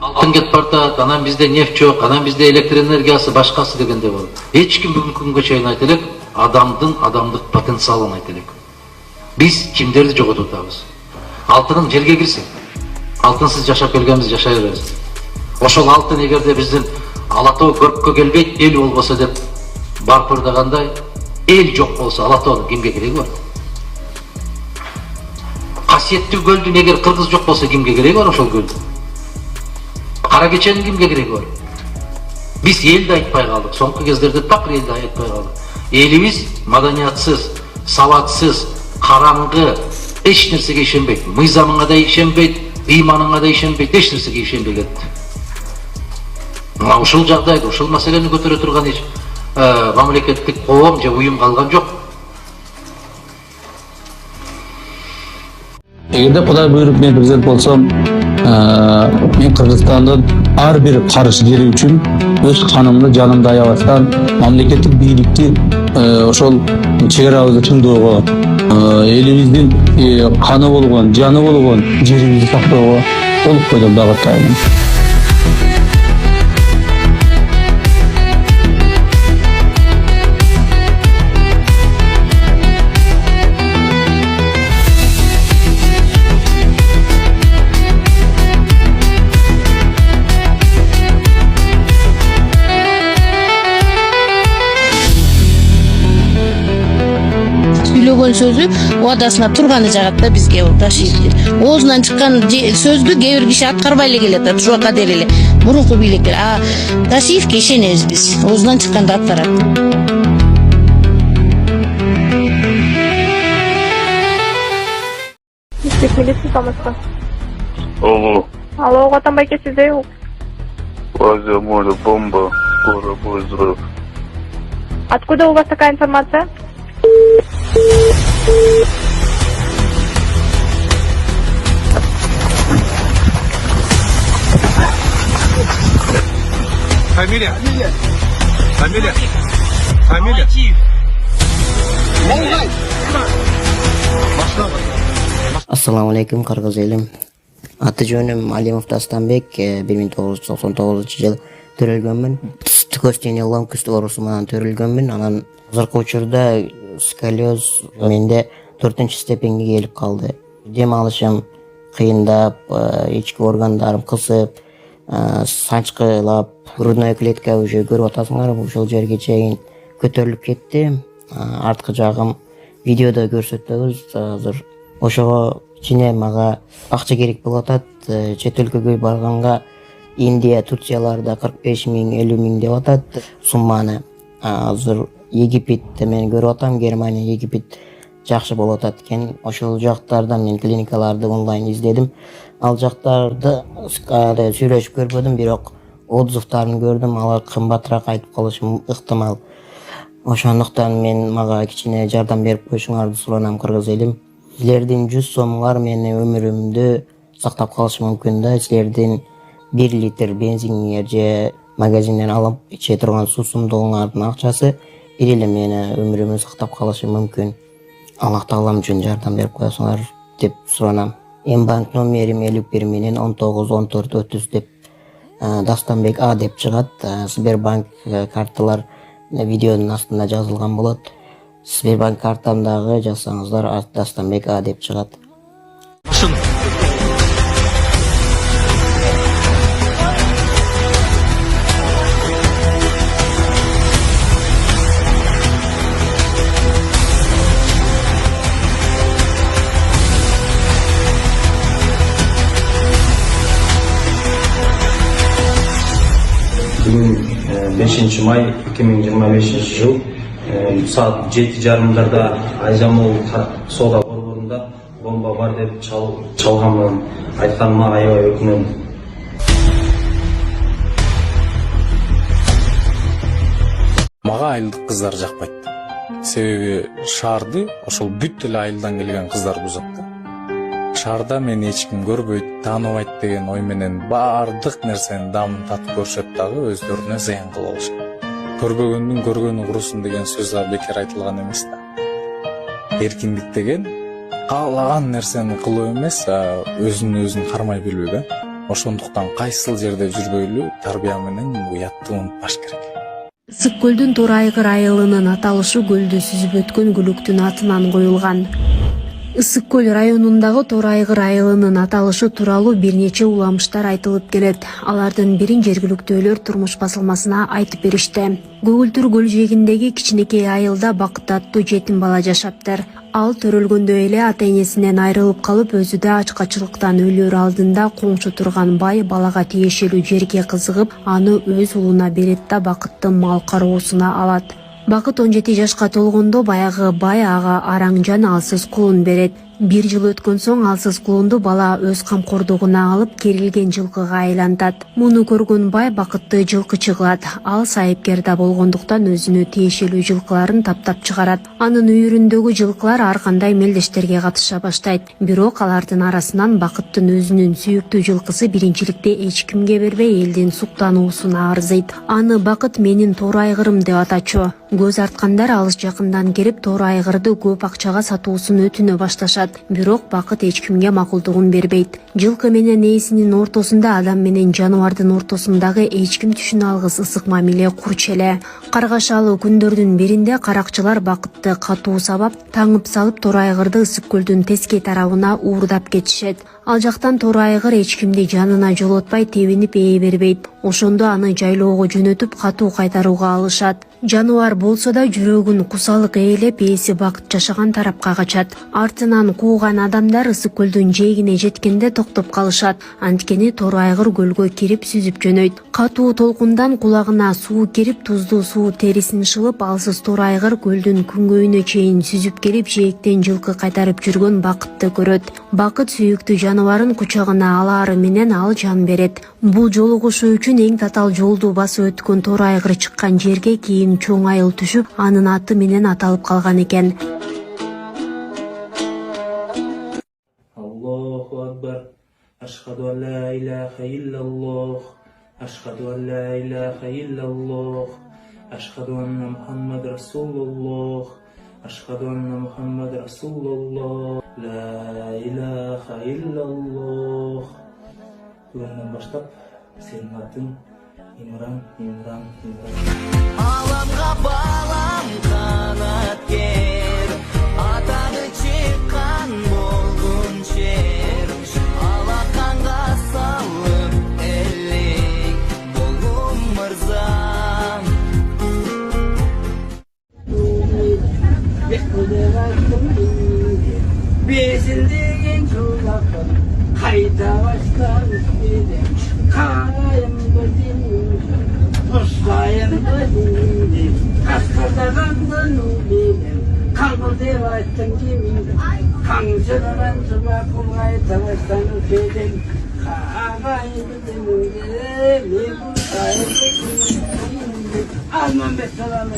алтын кетип баратат, анан бизде нефть жок, анан бизде электр энергиясы башкасы дегенде болот. Эч ким бүгүнкү күнгө чейин айта элек адамдык потенциалын айта элек. Биз кимдерди жоготуп атабыз? Алтынын жерге кирсин. Алтынсыз жашап келгенбиз, жашай беребиз. Ошол алтын эгерде биздин Ала Тоо көрккө келбейт, эл болбосо деп барпырдагандай, эл жок болсо Ала Тоонун кимге кереги бар? Касиеттүү көлдүн эгер кыргыз жок болсо кимге кереги бар ошол көлдүн? Кара кеченин кимге кереги бар? Биз элди айтпай калдык, соңку кездерде такыр элди айтпай калдык. Элибиз маданиятсыз, сабатсыз, караңгы, эч нерсеге ишенбейт. Мыйзамыңа да ишенбейт, ыйманыңа да ишенбейт, эч нерсеге ишенбей кетти. Ушул жагдайда, ушул маселени көтөрө турган эч мамлекеттик коом же уюм калган жок. Эгерде Кудай буйруп мен президент болсом, мен Кыргызстандын ар бир карыш жери үчүн өз канымды жанымда аябастан мамлекеттик бийликти ошол чек арабызды тындоого, элибиздин каны болгон, жаны болгон жерибизди сактоого толук койдон багыттайм. Сөйлөгөн сөзү убадасына турганы жагат да бизге Ташиевдин. Оозунан чыккан сөздү кээ бир киши аткарбай эле келет, ушуга кадер эле мурунку бийликтер. Ташиевке ишенебиз биз. Оозунан чыкканда аткарат. Милиция Томаска. Алло, Атамбайке сизде у? Азия море, бомба, скоро будет взрыв. Откуда у вас такая информация? Фамилия? Assalamu alaikum Kırgız elim. Аты жөнүм Алимов Дастанбек, 1999 жыл төрөлгөнмүн. Түкөс тенелом күстүк оорусу менен төрөлгөнмүн. Анан азыркы учурда сколиоз менде 4-степенге келип калды. Дем алышым кыйындап, ички органдарым кысып, санчкылап, грудная клетка уже көрүп атасыңар, ошол жерге чейин көтөрүлүп кетти. Арткы жагым видеодо көрсөтөбүз азыр. Ошого ичине мага акча керек болуп атат. Чет өлкөгө барганга Индия, Турцияларда 45 миң, 50 миң деп атат сумманы. Азыр Египетте мен көрүп атам, Германия, Египет жакшы болуп атат экен. Ошол жактардан мен клиникаларды онлайн издедим. Ал жактарды сүйлөшүп көрбөдүм, бирок отзывдарын көрдүм, алар кымбатыраак айтып калышы ыктымал. Ошондуктан мага кичине жардам берип коюшуңарды суранам Кыргыз элим. Силердин 100 сомуңар мени өмүрүмдү сактап калышы мүмкүн да. Силердин 1 литр бензиниңер же магазинден алып иче турган суусундугуңардын акчасы бир эле мени өмүрүмдү сактап калышы мүмкүн. Аллах таалам үчүн жардам берип коесуңар деп суранам. Банк номерим 51 менен 191430 деп Дастанбек А деп чыгат. Сбербанк карталар видеонун астында жазылган болот. Сбербанк картамдагы жазсаңыздар Дастанбек А деп чыгат. Бүгін 5 май 2025 жыл саат 7:30 Айжамол соода борборунда бомба бар деп чалганмын. Айтканыма аябай өкүнөм. Мага айылдык кыздар жакпайт. Себеби шаарды ошол бүт эле айылдан келген кыздар бузат. Шаарда мени эч ким көрбөйт, тааныбайт деген ой менен баардык нерсенин дамын татып көрүшөт дагы өздөрүнө зыян кылып алышат. Көрбөгөндүн көргөнү курусун деген сөз да бекер айтылган эмес да. Эркиндик деген каалаган нерсени кылуу эмес, өзүн кармай билүү да. Ошондуктан кайсыл жерде жүрбөйлү тарбия менен уятты унутпаш керек. Ысык көлдүн Тор айгыр айылынын аталышы көлдү сүзүп өткөн күлүктүн атынан коюлган. Ысык көл районундагы Тор айгыр айылынын аталышы тууралуу бир нече уламыштар айтылып келет. Алардын бирин жергиликтүүлөр турмуш басылмасына айтып беришти. Көгүлтүр көл жээгиндеги кичинекей айылда Бакыт аттуу жетим бала жашаптыр. Ал төрөлгөндө эле ата-энесинен айрылып калып, өзү да ачкачылыктан өлөр алдында коңшу турган бай балага тиешелүү жерге кызыгып, аны өз уулуна берет да Бакытты мал кароосуна алат. Бакыт 17 жашка толгондо баягы бай ага Араңжан алсыз кулун берет. 1 жыл өткөн соң алсыз кулунду бала өз камкордугуна алып керилген жылкыга айлантат. Муну көргөн бай Бакытты жылкычы кылат. Ал сайыпкер да болгондуктан өзүнө тиешелүү жылкыларын таптап чыгарат. Анын үйүрүндөгү жылкылар ар кандай мелдештерге катыша баштайт. Бирок алардын арасынан Бакыттын өзүнүн сүйүктүү жылкысы биринчиликте эч кимге бербей элдин суктануусуна арзыйт. Аны Бакыт менин Тор айгырым деп атачу. Көз арткандар алыс жакындан келип Тор айгырды көп акчага сатуусун өтүнө башташат. Бирок Бакыт эч кимге макулдугун бербейт. Жылкы менен ээсинин ортосунда адам менен жаныбардын ортосундагы эч ким түшүнө алгыс ысык мамиле курч эле. Каргашалуу күндөрдүн биринде каракчылар Бакытты катуу сабап, таңып салып Тор айгырды ысык көлдүн тескей тарабына уурдап кетишет. Ал жактан Тор айгыр эч кимди жанына жолотпай тебинип ээ бербейт. Ошондо аны жайлоого жөнөтүп катуу кайтарууга алышат. Жаныбар болсо да жүрөгүн кусалык ээлеп ээси Бакыт жашаган тарапка качат. Артынан кууган адамдар ысык көлдүн жээгине жеткенде токтоп калышат. Анткени Тор айгыр көлгө кирип сүзүп жөнөйт. Катуу толкундан кулагына суу кирип, туздуу суу терисин шылып, алсыз Тор айгыр көлдүн күнгөйүнө чейин сүзүп келип, жээктен жылкы кайтарып жүргөн Бакытты көрөт. Бакыт сүйүктүү жаныбарын кучагына алаары менен ал жан берет. Бул жолугушуу үчүн эң татаал жолду басып өткөн Тор айгыр чыккан жерге кийин чоң айыл түшүп, анын аты менен аталып калган экен. Аллаху акбар. Ашхаду ан ла илаха иллаллах. Ашхаду ан ла илаха иллаллах. Ашхаду анна Мухаммад расулуллах. Ашхаду анна Мухаммад расулуллах. Ла илаха иллаллах. Бүгүнөн баштап сенин атың Имран. Аламга балам канаткер, атаны чыккан болгон жер. Алаканга салып элек болгон мырзам. Безилдеген жолдапын кайда баштан келем. Карайым көзүмө, тошайым көзүмдү, каскадагандын менен, каңгыл деп айттың кимиңди, каңжырынан жыма кулгайта баштан келем. Карайым көзүмдү, мен кулгайым көзүмдү, Алмамбет салам.